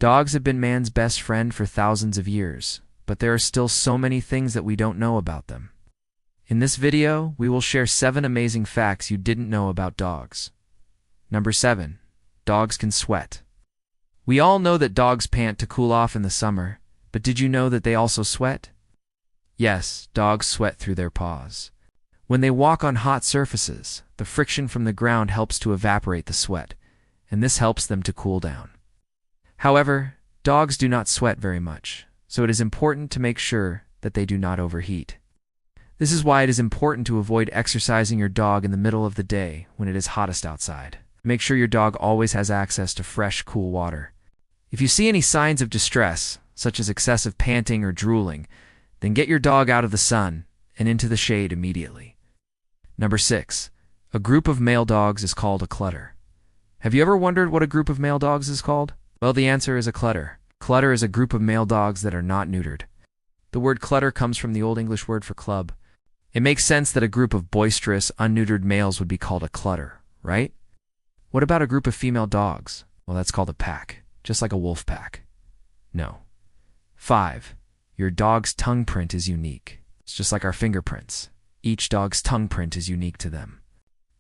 Dogs have been man's best friend for thousands of years, but there are still so many things that we don't know about them. In this video, we will share 7 amazing facts you didn't know about dogs. Number 7. Dogs can sweat. We all know that dogs pant to cool off in the summer, but did you know that they also sweat? Yes, dogs sweat through their paws. When they walk on hot surfaces, the friction from the ground helps to evaporate the sweat, and this helps them to cool down. However, dogs do not sweat very much, so it is important to make sure that they do not overheat. This is why it is important to avoid exercising your dog in the middle of the day when it is hottest outside. Make sure your dog always has access to fresh, cool water. If you see any signs of distress, such as excessive panting or drooling, then get your dog out of the sun and into the shade immediately. Number 6. A group of male dogs is called a clutter. Have you ever wondered what a group of male dogs is called? Well, the answer is a clutter. Clutter is a group of male dogs that are not neutered. The word clutter comes from the Old English word for club. It makes sense that a group of boisterous, unneutered males would be called a clutter, right? What about a group of female dogs? Well, that's called a pack, just like a wolf pack. No. 5. Your dog's tongue print is unique. It's just like our fingerprints. Each dog's tongue print is unique to them.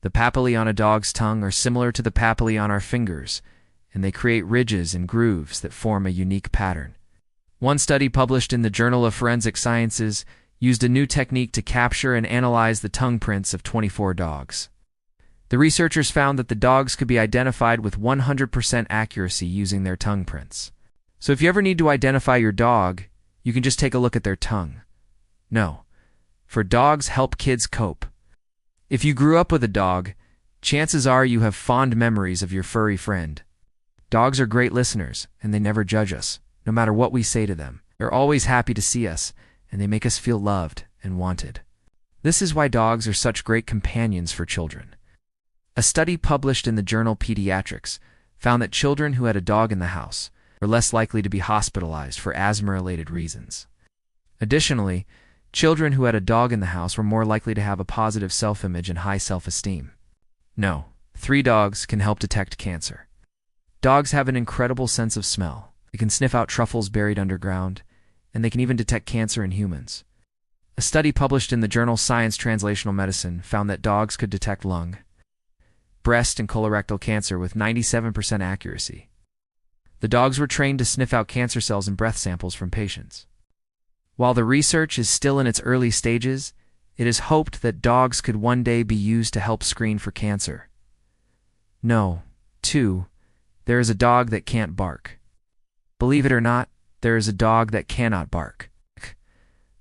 The papillae on a dog's tongue are similar to the papillae on our fingers, and they create ridges and grooves that form a unique pattern. One study published in the Journal of Forensic Sciences used a new technique to capture and analyze the tongue prints of 24 dogs. The researchers found that the dogs could be identified with 100% accuracy using their tongue prints. So if you ever need to identify your dog, you can just take a look at their tongue. No, for dogs help kids cope. If you grew up with a dog, chances are you have fond memories of your furry friend. Dogs are great listeners, and they never judge us, no matter what we say to them. They're always happy to see us, and they make us feel loved and wanted. This is why dogs are such great companions for children. A study published in the journal Pediatrics found that children who had a dog in the house were less likely to be hospitalized for asthma-related reasons. Additionally, children who had a dog in the house were more likely to have a positive self-image and high self-esteem. No, 3 dogs can help detect cancer. Dogs have an incredible sense of smell. They can sniff out truffles buried underground, and they can even detect cancer in humans. A study published in the journal Science Translational Medicine found that dogs could detect lung, breast, and colorectal cancer with 97% accuracy. The dogs were trained to sniff out cancer cells in breath samples from patients. While the research is still in its early stages, it is hoped that dogs could one day be used to help screen for cancer. No. 2. There is a dog that can't bark. Believe it or not, there is a dog that cannot bark.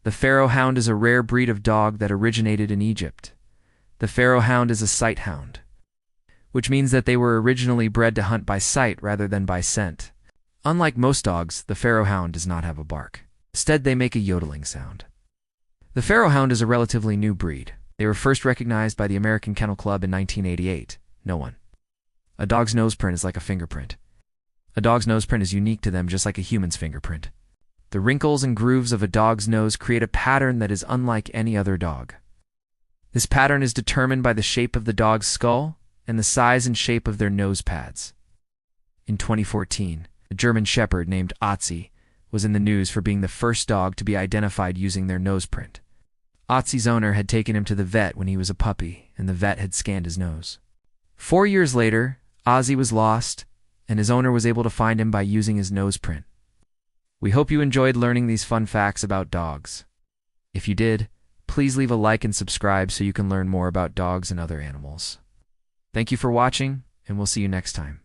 The Pharaoh Hound is a rare breed of dog that originated in Egypt. The Pharaoh Hound is a sight hound, which means that they were originally bred to hunt by sight rather than by scent. Unlike most dogs, the Pharaoh Hound does not have a bark. Instead, they make a yodeling sound. The Pharaoh Hound is a relatively new breed. They were first recognized by the American Kennel Club in 1988. No one. A dog's nose print is like a fingerprint. A dog's nose print is unique to them just like a human's fingerprint. The wrinkles and grooves of a dog's nose create a pattern that is unlike any other dog. This pattern is determined by the shape of the dog's skull and the size and shape of their nose pads. In 2014, a German Shepherd named Otzi was in the news for being the first dog to be identified using their nose print. Otzi's owner had taken him to the vet when he was a puppy, and the vet had scanned his nose. 4 years later, Ozzy was lost, and his owner was able to find him by using his nose print. We hope you enjoyed learning these fun facts about dogs. If you did, please leave a like and subscribe so you can learn more about dogs and other animals. Thank you for watching, and we'll see you next time.